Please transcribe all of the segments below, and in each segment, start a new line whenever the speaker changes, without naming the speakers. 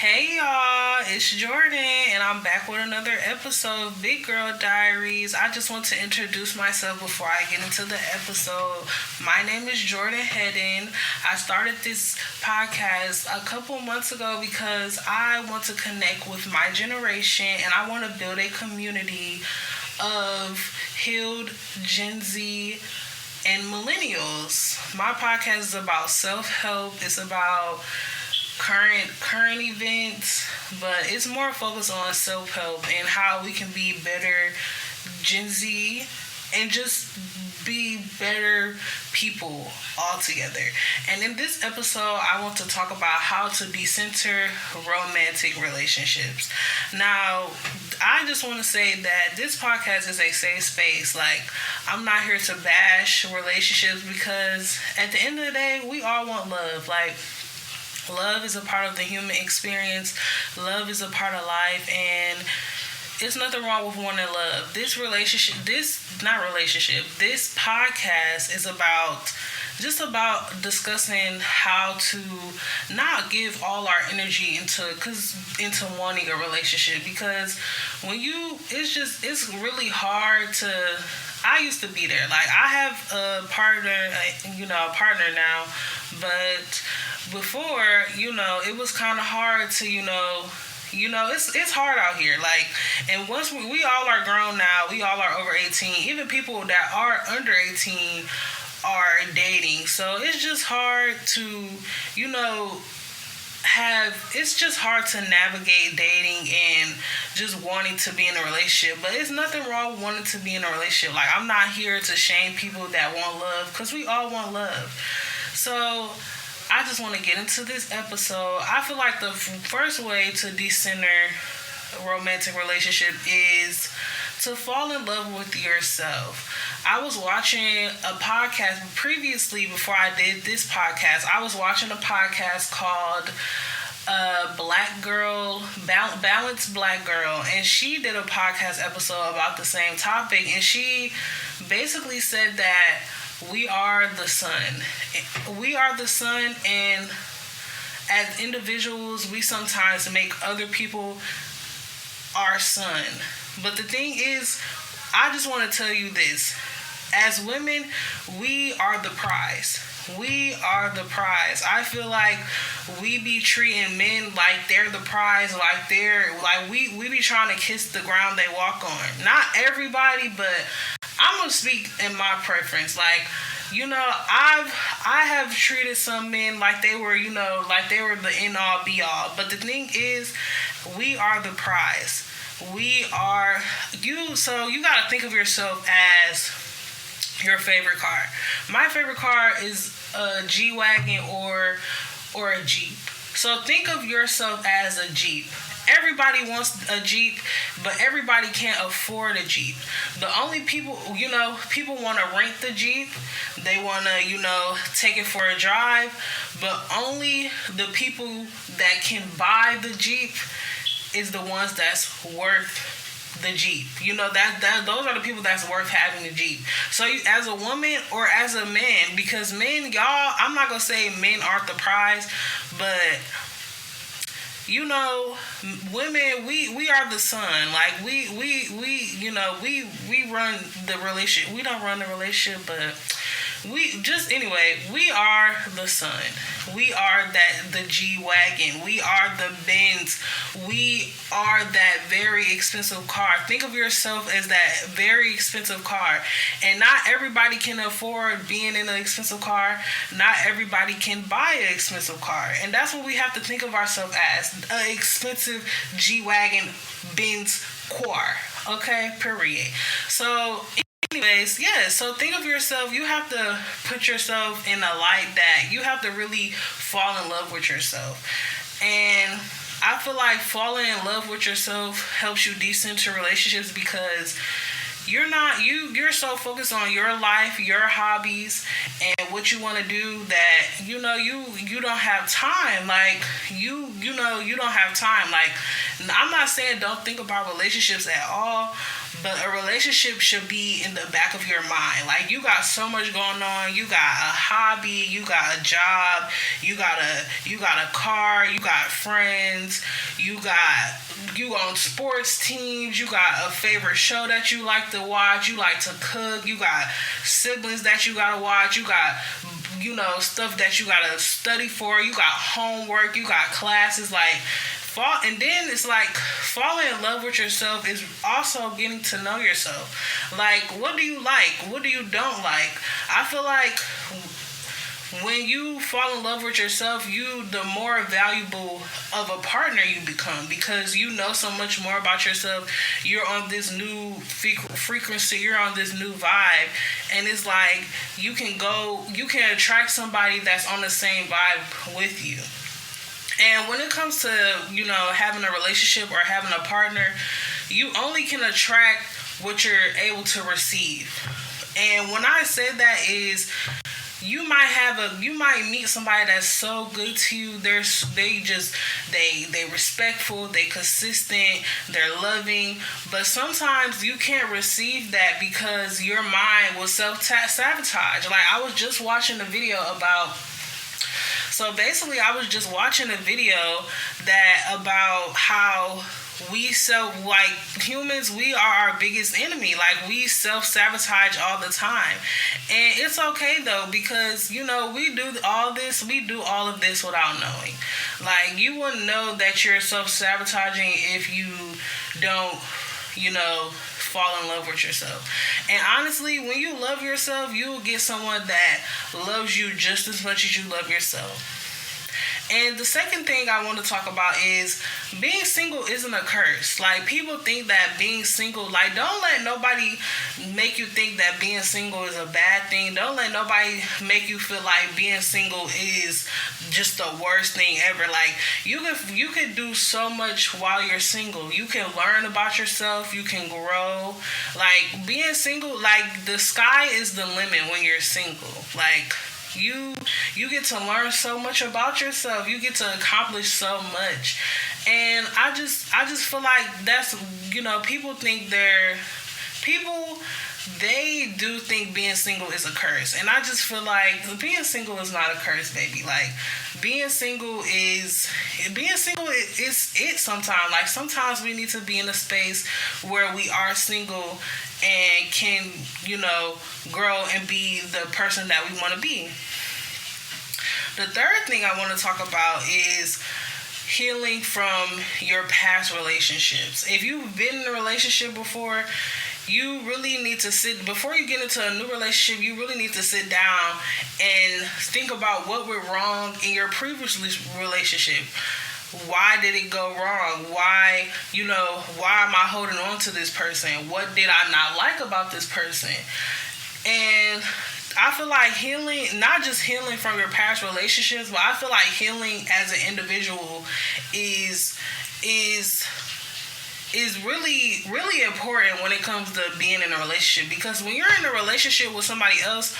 Hey y'all, it's Jordan, and I'm back with another episode of Big Girl Diaries. I just want to introduce myself before I get into the episode. My name is Jordan Hedden. I started this podcast a couple months ago because I want to connect with my generation and I want to build a community of healed Gen Z and millennials. My podcast is about self-help. It's about current events, but it's more focused on self-help and how we can be better Gen Z and just be better people altogether. And in this episode, I want to talk about how to decenter romantic relationships. Now, I just want to say that this podcast is a safe space. Like, I'm not here to bash relationships because at the end of the day, we all want love. Like, love is a part of the human experience. Love is a part of life, and there's nothing wrong with wanting love. This podcast is about discussing how to not give all our energy into wanting a relationship, because it's really hard to. I used to be there. Like, I have a partner now, but before, it was kind of hard to, it's hard out here. Like, and once we all are grown now, we all are over 18. Even people that are under 18 are dating. So it's just hard to, it's just hard to navigate dating and just wanting to be in a relationship. But it's nothing wrong with wanting to be in a relationship. Like, I'm not here to shame people that want love, because we all want love. So I just want to get into this episode. I feel like the first way to decenter a romantic relationship is to fall in love with yourself. I was watching a podcast previously before I did this podcast. I was watching a podcast called Balanced Black Girl, and she did a podcast episode about the same topic, and she basically said that we are the sun. We are the sun, and as individuals, we sometimes make other people our sun. But the thing is, I just want to tell you this. As women, we are the prize. We are the prize. I feel like we be treating men like they're the prize, like we be trying to kiss the ground they walk on. Not everybody, but I'm gonna speak in my preference. Like, I have treated some men like they were, like they were the end all be all. But the thing is, we are the prize. We are you. So you gotta think of yourself as your favorite car. My favorite car is a G-Wagon or a Jeep. So think of yourself as a Jeep. Everybody wants a Jeep, but everybody can't afford a Jeep. The only people want to rent the Jeep. They want to, take it for a drive, but only the people that can buy the Jeep is the ones that's worth the Jeep. Those are the people that's worth having the Jeep. So as a woman or as a man, because men, y'all, I'm not going to say men aren't the prize, but women, we are the sun. Like, we run the relationship. We don't run the relationship, but we are the sun. We are the G-Wagon. We are the Benz. We are that very expensive car. Think of yourself as that very expensive car. And not everybody can afford being in an expensive car. Not everybody can buy an expensive car. And that's what we have to think of ourselves as. An expensive G-Wagon Benz car. Okay? Period. So anyways, so think of yourself. You have to put yourself in a light that you have to really fall in love with yourself. And I feel like falling in love with yourself helps you decenter relationships, because you're so focused on your life, your hobbies, and what you want to do that you don't have time. Like, you don't have time. Like, I'm not saying don't think about relationships at all, but a relationship should be in the back of your mind. Like, you got so much going on. You got a hobby, you got a job, you got a car, you got friends, you on sports teams, you got a favorite show that you like to watch, you like to cook, you got siblings that you gotta watch, you got stuff that you gotta study for, you got homework, you got classes, like and then it's like falling in love with yourself is also getting to know yourself. Like, what do you like? What do you don't like? I feel like when you fall in love with yourself, the more valuable of a partner you become, because you know so much more about yourself. You're on this new frequency, you're on this new vibe, and it's like you can attract somebody that's on the same vibe with you. And when it comes to, having a relationship or having a partner, you only can attract what you're able to receive. And when I say that is, you might meet somebody that's so good to you. They respectful, they consistent, they're loving, but sometimes you can't receive that because your mind will self-sabotage. Like, I was just watching a video about So basically, I was just watching a video about how humans, we are our biggest enemy. Like, we self-sabotage all the time. And it's okay, though, because, we do all of this without knowing. Like, you wouldn't know that you're self-sabotaging if you don't, fall in love with yourself. And honestly, when you love yourself, you will get someone that loves you just as much as you love yourself. And the second thing I want to talk about is being single isn't a curse. Like, people think that being single, like, don't let nobody make you think that being single is a bad thing. Don't let nobody make you feel like being single is just the worst thing ever. Like, you can do so much while you're single. You can learn about yourself. You can grow. Like, being single, like, the sky is the limit when you're single. Like, you get to learn so much about yourself. You get to accomplish so much. And I just feel like that's, they do think being single is a curse. And I just feel like being single is not a curse, baby. Like, being single is it sometimes. Like, sometimes we need to be in a space where we are single and can, grow and be the person that we want to be. The third thing I want to talk about is healing from your past relationships. If you've been in a relationship before, you really need to before you get into a new relationship, you really need to sit down and think about what went wrong in your previous relationship. Why did it go wrong? Why am I holding on to this person? What did I not like about this person? And I feel like healing, not just healing from your past relationships, but I feel like healing as an individual is really, really important when it comes to being in a relationship. Because when you're in a relationship with somebody else,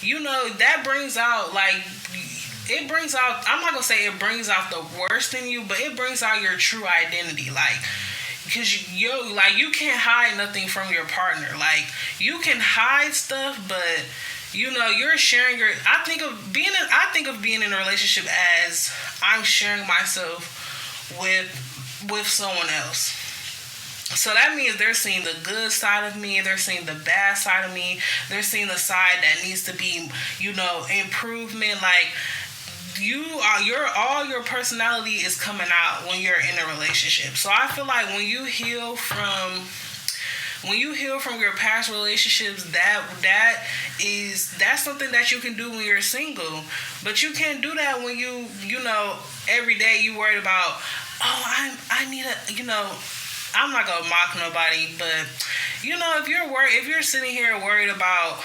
that brings out, like, I'm not going to say it brings out the worst in you, but it brings out your true identity. Like, because you can't hide nothing from your partner. Like, you can hide stuff, but you're sharing I think of being in a relationship as I'm sharing myself with someone else. So that means they're seeing the good side of me, they're seeing the bad side of me, they're seeing the side that needs to be, improvement. Like, all your personality is coming out when you're in a relationship. So I feel like when you heal from your past relationships, that's something that you can do when you're single. But you can't do that when every day you worried about, I need I'm not gonna mock nobody, but if you're sitting here worried about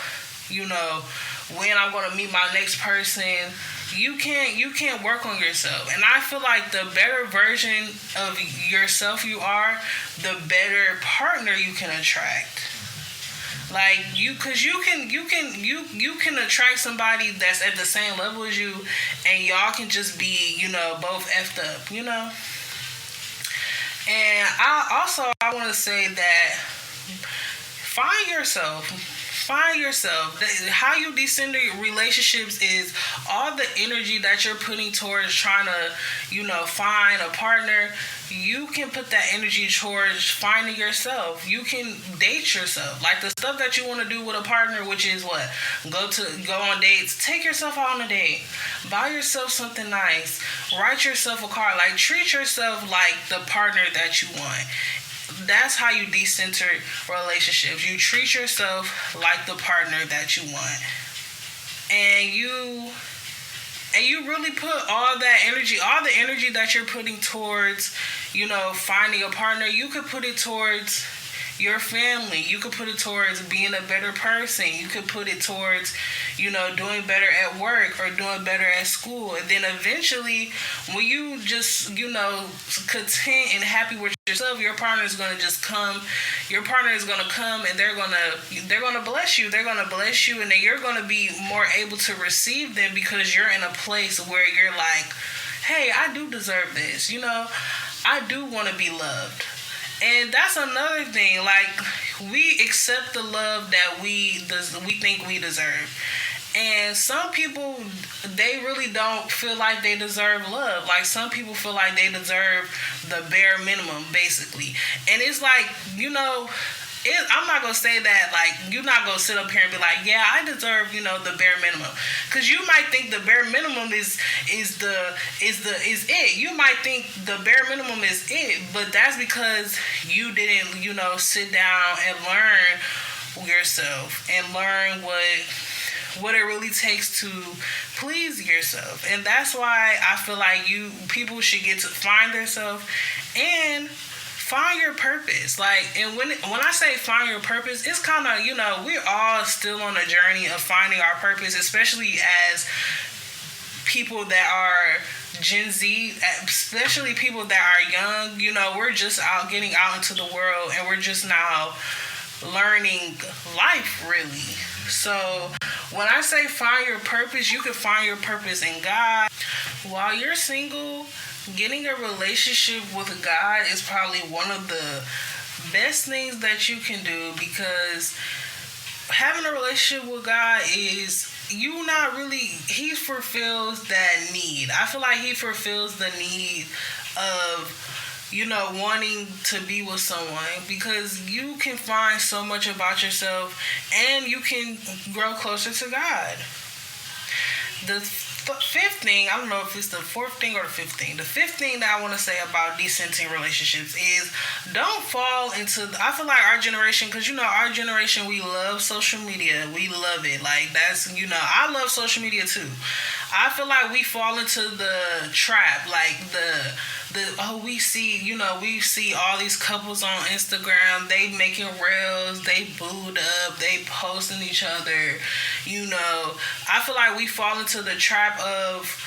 when I'm gonna meet my next person, you can't work on yourself. And I feel like the better version of yourself you are, the better partner you can attract. Like, because you can attract somebody that's at the same level as you, and y'all can just be both effed up. And I want to say that find yourself. Find yourself. How you decenter relationships is all the energy that you're putting towards trying to, find a partner. You can put that energy towards finding yourself. You can date yourself. Like the stuff that you want to do with a partner, which is what? Go on dates. Take yourself out on a date. Buy yourself something nice. Write yourself a card. Like treat yourself like the partner that you want. That's how you decenter relationships. You treat yourself like the partner that you want. And you really put all the energy that you're putting towards, finding a partner, you could put it towards your family. You could put it towards being a better person. You could put it towards, doing better at work or doing better at school. And then eventually, when you just, content and happy with yourself, your partner is going to just come. Your partner is going to come and they're going to bless you. They're going to bless you, and then you're going to be more able to receive them because you're in a place where you're like, hey, I do deserve this. I do want to be loved. And that's another thing. Like, we accept the love that we think we deserve. And some people, they really don't feel like they deserve love. Like, some people feel like they deserve the bare minimum, basically. And it's like, I'm not going to say that, like, you're not going to sit up here and be like, yeah, I deserve, the bare minimum. Because you might think the bare minimum is it. You might think the bare minimum is it, but that's because you didn't, sit down and learn yourself and learn what it really takes to please yourself. And that's why I feel like people should get to find themselves and find your purpose. Like, and when I say find your purpose, it's kind of, we're all still on a journey of finding our purpose, especially as people that are Gen Z, especially people that are young. We're just getting out into the world, and we're just now learning life, really. So when I say find your purpose, you can find your purpose in God. While you're single, getting a relationship with God is probably one of the best things that you can do, because having a relationship with God is he fulfills that need. I feel like he fulfills the need of, wanting to be with someone, because you can find so much about yourself and you can grow closer to God. The fifth thing, I don't know if it's the fourth thing or the fifth thing. The fifth thing that I want to say about decenting relationships is don't fall into, I feel like our generation, because, our generation, we love social media. We love it. Like, that's, I love social media too. I feel like we fall into the trap, like we see all these couples on Instagram, they making reels, they booed up, they posting each other, I feel like we fall into the trap of,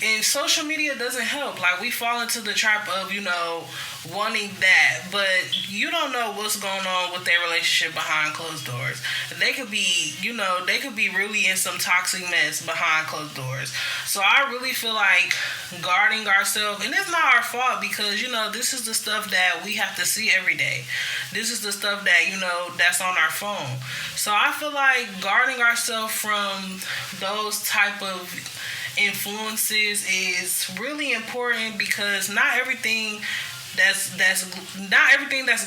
and social media doesn't help. Like, we fall into the trap of, wanting that, but you don't know what's going on with their relationship behind closed doors. They could be, really in some toxic mess behind closed doors. So I really feel like guarding ourselves, and it's not our fault, because, this is the stuff that we have to see every day. This is the stuff that, that's on our phone. So I feel like guarding ourselves from those type of influences is really important, because not everything that's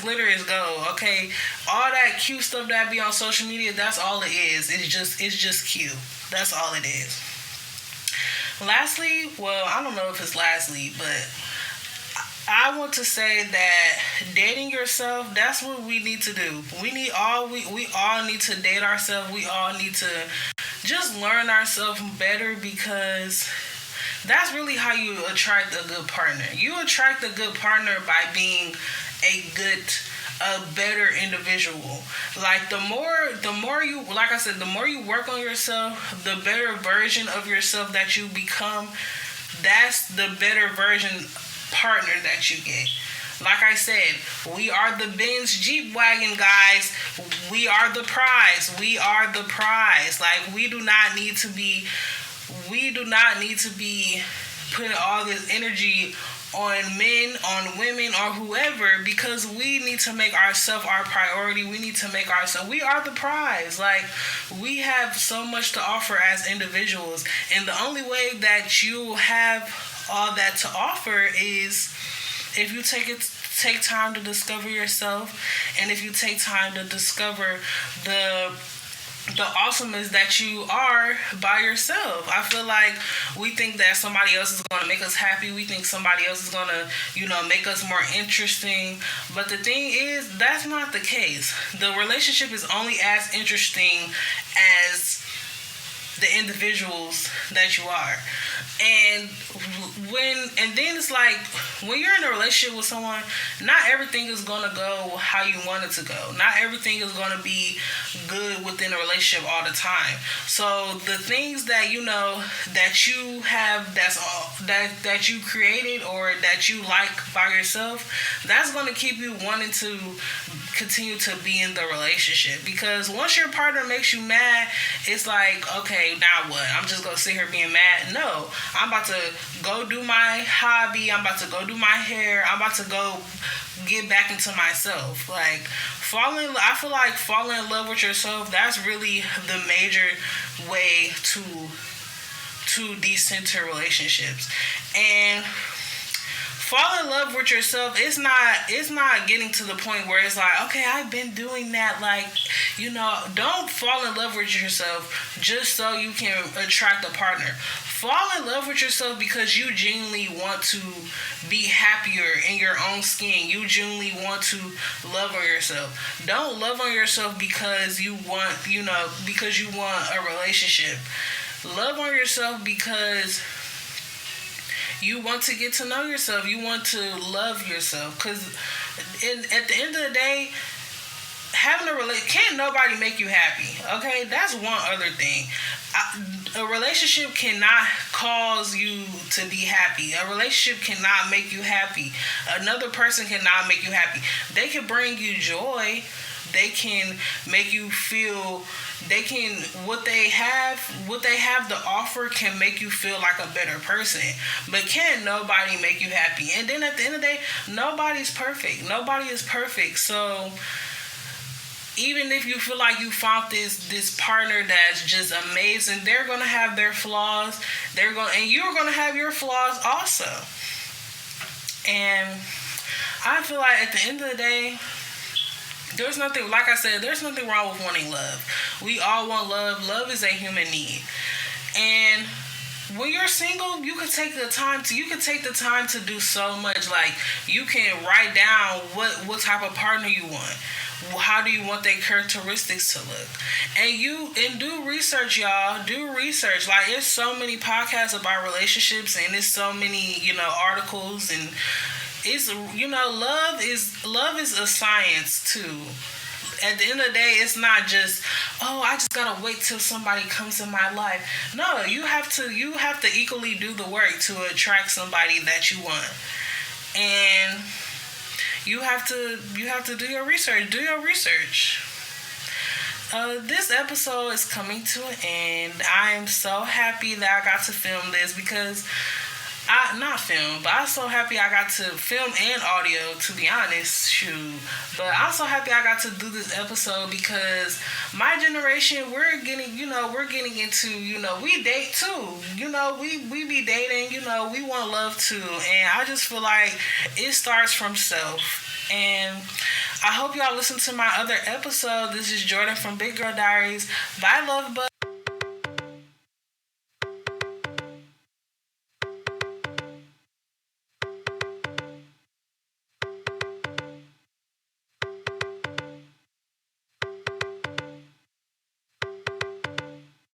glitter is gold. Okay, all that cute stuff that be on social media, that's all it is. It's just cute. That's all it is. Lastly, well, I don't know if it's lastly, but I want to say that dating yourself, that's what we need to do. We all need to date ourselves. We all need to just learn ourselves better, because that's really how you attract a good partner. You attract a good partner by being a better individual. Like, the more you, like I said, the more you work on yourself, the better version of yourself that you become, that's the better version partner that you get. Like I said, we are the Benz Jeep wagon, guys. We are the prize. We are the prize. Like, we do not need to be putting all this energy on men, on women, or whoever, because we need to make ourselves our priority. We need to make ourselves, we are the prize. Like, we have so much to offer as individuals, and the only way that you have all that to offer is if you take time to discover yourself, and if you take time to discover the awesomeness that you are by yourself. I feel like we think that somebody else is going to make us happy. We think somebody else is going to, make us more interesting. But the thing is, that's not the case. The relationship is only as interesting as the individuals that you are. And then it's like, when you're in a relationship with someone, not everything is going to go how you want it to go. Not everything is going to be good within a relationship all the time. So the things that that you have, that you created or that you like by yourself, that's going to keep you wanting to continue to be in the relationship. Because once your partner makes you mad, it's like, okay, now what? I'm just going to sit here being mad? No. I'm about to go do my hobby. I'm about to go do my hair. I'm about to go get back into myself. Like, I feel like falling in love with yourself, that's really the major way to decenter relationships. And fall in love with yourself, it's not getting to the point where it's like, okay, I've been doing that. Like, don't fall in love with yourself just so you can attract a partner. Fall in love with yourself because you genuinely want to be happier in your own skin. You genuinely want to love on yourself. Don't love on yourself because you want, because you want a relationship. Love on yourself because you want to get to know yourself. You want to love yourself. Because at the end of the day, having can't nobody make you happy. Okay? That's one other thing. A relationship cannot cause you to be happy. A relationship cannot make you happy. Another person cannot make you happy. They can bring you joy. They can make you feel, what they have to offer can make you feel like a better person. But can't nobody make you happy. And then at the end of the day, nobody's perfect. Nobody is perfect. So even if you feel like you found this partner that's just amazing, they're gonna have their flaws. And you're gonna have your flaws also. And I feel like at the end of the day, there's nothing wrong with wanting love. We all want love. Love is a human need. And when you're single, you can take the time to do so much. Like, you can write down what type of partner you want. How do you want their characteristics to look? And do research, y'all. Do research. Like, there's so many podcasts about relationships, and there's so many, articles, and it's, love is a science too. At the end of the day, it's not just, I just gotta wait till somebody comes in my life. No, you have to equally do the work to attract somebody that you want. And you have to do your research. Do your research. This episode is coming to an end. I am so happy that I got to film this because I'm so happy I got to film and audio, to be honest. Shoot. But I'm so happy I got to do this episode because my generation, we're getting into, we date too. We be dating, we want love too. And I just feel like it starts from self. And I hope y'all listen to my other episode. This is Jordan from Big Girl Diaries. Bye, love bug.